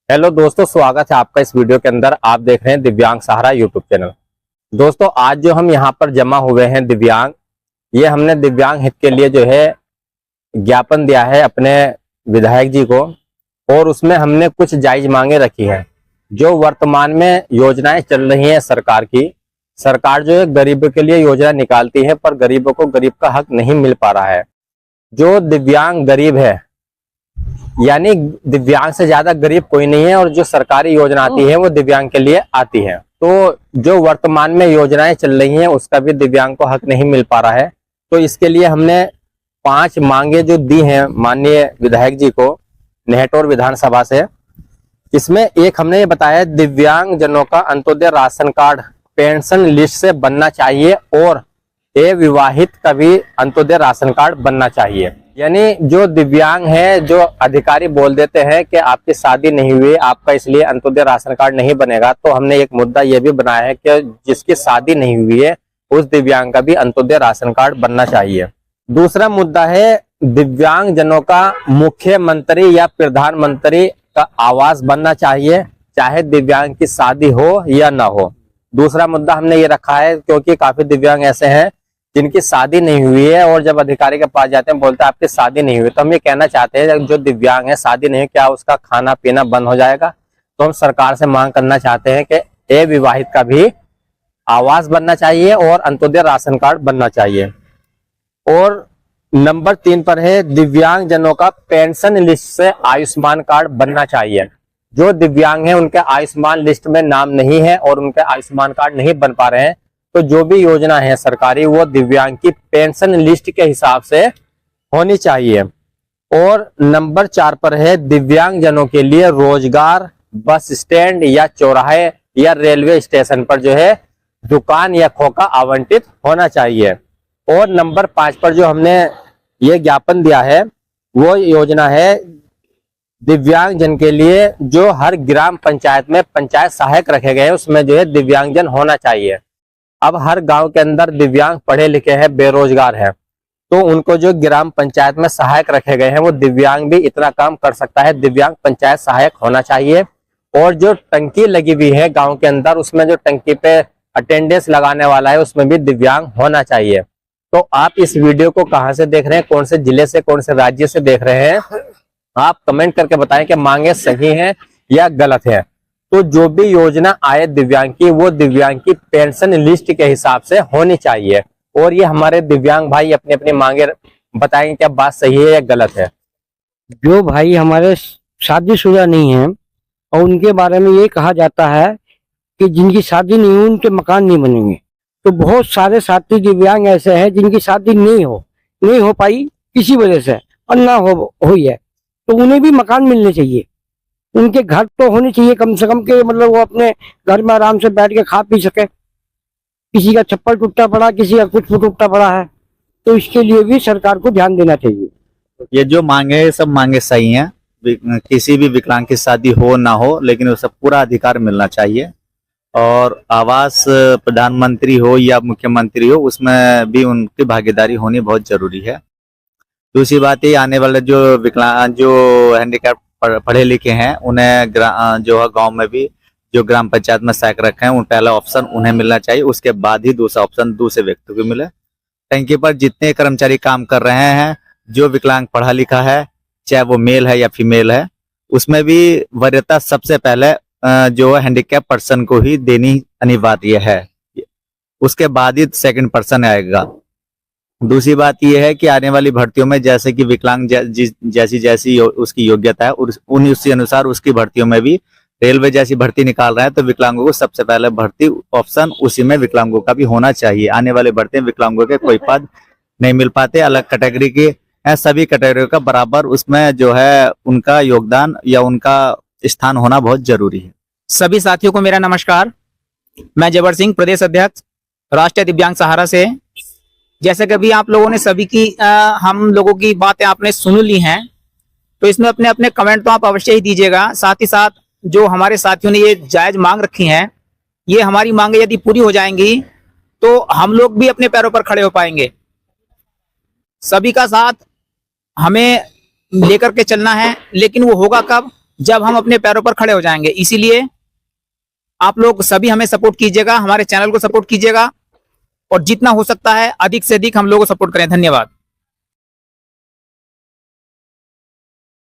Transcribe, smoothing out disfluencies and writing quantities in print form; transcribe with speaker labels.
Speaker 1: Hello दोस्तों, स्वागत है आपका इस वीडियो के अंदर। आप देख रहे हैं दिव्यांग सहारा यूट्यूब चैनल। दोस्तों, आज जो हम यहाँ पर जमा हुए हैं दिव्यांग, ये हमने दिव्यांग हित के लिए जो है ज्ञापन दिया है अपने विधायक जी को, और उसमें हमने कुछ जायज मांगे रखी हैं। जो वर्तमान में योजनाएं चल रही हैं सरकार की, सरकार जो है गरीबों के लिए योजना निकालती है, पर गरीबों को गरीब का हक नहीं मिल पा रहा है। जो दिव्यांग गरीब है, यानी दिव्यांग से ज्यादा गरीब कोई नहीं है, और जो सरकारी योजना आती है वो दिव्यांग के लिए आती है। तो जो वर्तमान में योजनाएं चल रही हैं उसका भी दिव्यांग को हक नहीं मिल पा रहा है। तो इसके लिए हमने 5 मांगे जो दी हैं माननीय विधायक जी को नेहटौर विधानसभा से। इसमें एक हमने ये बताया, दिव्यांग जनों का Antyodaya ration card pension list से बनना चाहिए, और अविवाहित का भी अंत्योदय राशन कार्ड बनना चाहिए। यानी जो दिव्यांग है, जो अधिकारी बोल देते हैं कि आपकी शादी नहीं हुई, आपका इसलिए अंत्योदय राशन कार्ड नहीं बनेगा, तो हमने एक मुद्दा यह भी बनाया है कि जिसकी शादी नहीं हुई है उस दिव्यांग का भी अंत्योदय राशन कार्ड बनना चाहिए। दूसरा मुद्दा है, दिव्यांग जनों का मुख्यमंत्री या प्रधानमंत्री का आवास बनना चाहिए, चाहे दिव्यांग की शादी हो या ना हो। दूसरा मुद्दा हमने ये रखा है क्योंकि काफी दिव्यांग ऐसे हैं जिनकी शादी नहीं हुई है, और जब अधिकारी के पास जाते हैं बोलते हैं आपकी शादी नहीं हुई। तो हम ये कहना चाहते हैं, जो दिव्यांग है शादी नहीं, क्या उसका खाना पीना बंद हो जाएगा? तो हम सरकार से मांग करना चाहते हैं कि अविवाहित का भी आवास बनना चाहिए और अंत्योदय राशन कार्ड बनना चाहिए। और नंबर 3 पर है, दिव्यांग जनों का पेंशन लिस्ट से आयुष्मान कार्ड बनना चाहिए। जो दिव्यांग है उनके आयुष्मान लिस्ट में नाम नहीं है और उनके आयुष्मान कार्ड नहीं बन पा रहे हैं, तो जो भी योजना है सरकारी वो दिव्यांग की पेंशन लिस्ट के हिसाब से होनी चाहिए। और नंबर 4 पर है, दिव्यांग जनों के लिए रोजगार बस स्टैंड या चौराहे या रेलवे स्टेशन पर जो है दुकान या खोखा आवंटित होना चाहिए। और नंबर 5 पर जो हमने ये ज्ञापन दिया है वो योजना है दिव्यांग जन के लिए, जो हर ग्राम पंचायत में पंचायत सहायक रखे गए हैं उसमें जो है दिव्यांग जन होना चाहिए। अब हर गांव के अंदर दिव्यांग पढ़े लिखे हैं, बेरोजगार है, तो उनको जो ग्राम पंचायत में सहायक रखे गए हैं वो दिव्यांग भी इतना काम कर सकता है, दिव्यांग पंचायत सहायक होना चाहिए। और जो टंकी लगी हुई है गांव के अंदर, उसमें जो टंकी पे अटेंडेंस लगाने वाला है उसमें भी दिव्यांग होना चाहिए। तो आप इस वीडियो को कहाँ से देख रहे हैं, कौन से जिले से, कौन से राज्य से देख रहे हैं, आप कमेंट करके बताएं कि मांगे सही हैं या गलत है। तो जो भी योजना आए दिव्यांग की, वो दिव्यांग की पेंशन लिस्ट के हिसाब से होनी चाहिए। और ये हमारे दिव्यांग भाई अपनी अपनी मांगे बताएंगे क्या बात सही है या गलत है।
Speaker 2: जो भाई हमारे शादीशुदा नहीं है और उनके बारे में ये कहा जाता है कि जिनकी शादी नहीं हुई उनके मकान नहीं बनेंगे, तो बहुत सारे साथी दिव्यांग ऐसे हैं जिनकी शादी नहीं हो पाई किसी वजह से, और ना हुई है, तो उन्हें भी मकान मिलने चाहिए। उनके घर तो होने चाहिए कम से कम के, मतलब वो अपने घर में आराम से बैठ के खा पी सके। किसी का छप्पर टूटा पड़ा, किसी का कुछ टूटा पड़ा है, तो इसके लिए भी सरकार को ध्यान देना चाहिए।
Speaker 3: ये जो मांगे है सब मांगे सही हैं। किसी भी विकलांग की शादी हो ना हो, लेकिन उसे पूरा अधिकार मिलना चाहिए। और आवास प्रधानमंत्री हो या मुख्यमंत्री हो, उसमें भी उनकी भागीदारी होनी बहुत जरूरी है। दूसरी बात ये, आने वाले जो विकलांग जो हैंडीकैप पढ़े लिखे हैं उन्हें जो है गांव में भी जो ग्राम पंचायत में सहायक रखे हैं, उन पहला ऑप्शन उन्हें मिलना चाहिए, उसके बाद ही दूसरा ऑप्शन दूसरे व्यक्ति को मिले। टंकी पर जितने कर्मचारी काम कर रहे हैं, जो विकलांग पढ़ा लिखा है, चाहे वो मेल है या फीमेल है, उसमें भी वरीयता सबसे पहले जो है हैंडीकैप पर्सन को ही देनी अनिवार्य है, उसके बाद ही सेकंड पर्सन आएगा। दूसरी बात यह है कि आने वाली भर्तियों में जैसे कि विकलांग जैसी जैसी उसकी योग्यता है, उसी अनुसार उसकी भर्तियों में भी रेलवे जैसी भर्ती निकाल रहे हैं, तो विकलांगों को सबसे पहले भर्ती ऑप्शन उसी में विकलांगों का भी होना चाहिए। आने वाले भर्ती में विकलांगों के कोई पद नहीं मिल पाते, अलग कैटेगरी के हैं, सभी कैटेगरी का बराबर उसमें जो है उनका योगदान या उनका स्थान होना बहुत जरूरी है।
Speaker 4: सभी साथियों को मेरा नमस्कार। मैं जबर सिंह, प्रदेश अध्यक्ष राष्ट्रीय दिव्यांग सहारा से। जैसे कभी आप लोगों ने सभी की हम लोगों की बातें आपने सुन ली हैं, तो इसमें अपने अपने कमेंट तो आप अवश्य ही दीजिएगा। साथ ही साथ जो हमारे साथियों ने ये जायज मांग रखी हैं, ये हमारी मांगे यदि पूरी हो जाएंगी तो हम लोग भी अपने पैरों पर खड़े हो पाएंगे। सभी का साथ हमें लेकर के चलना है, लेकिन वो होगा कब? जब हम अपने पैरों पर खड़े हो जाएंगे। इसीलिए आप लोग सभी हमें सपोर्ट कीजिएगा, हमारे चैनल को सपोर्ट कीजिएगा और जितना हो सकता है अधिक से अधिक हम लोगों को सपोर्ट करें। धन्यवाद।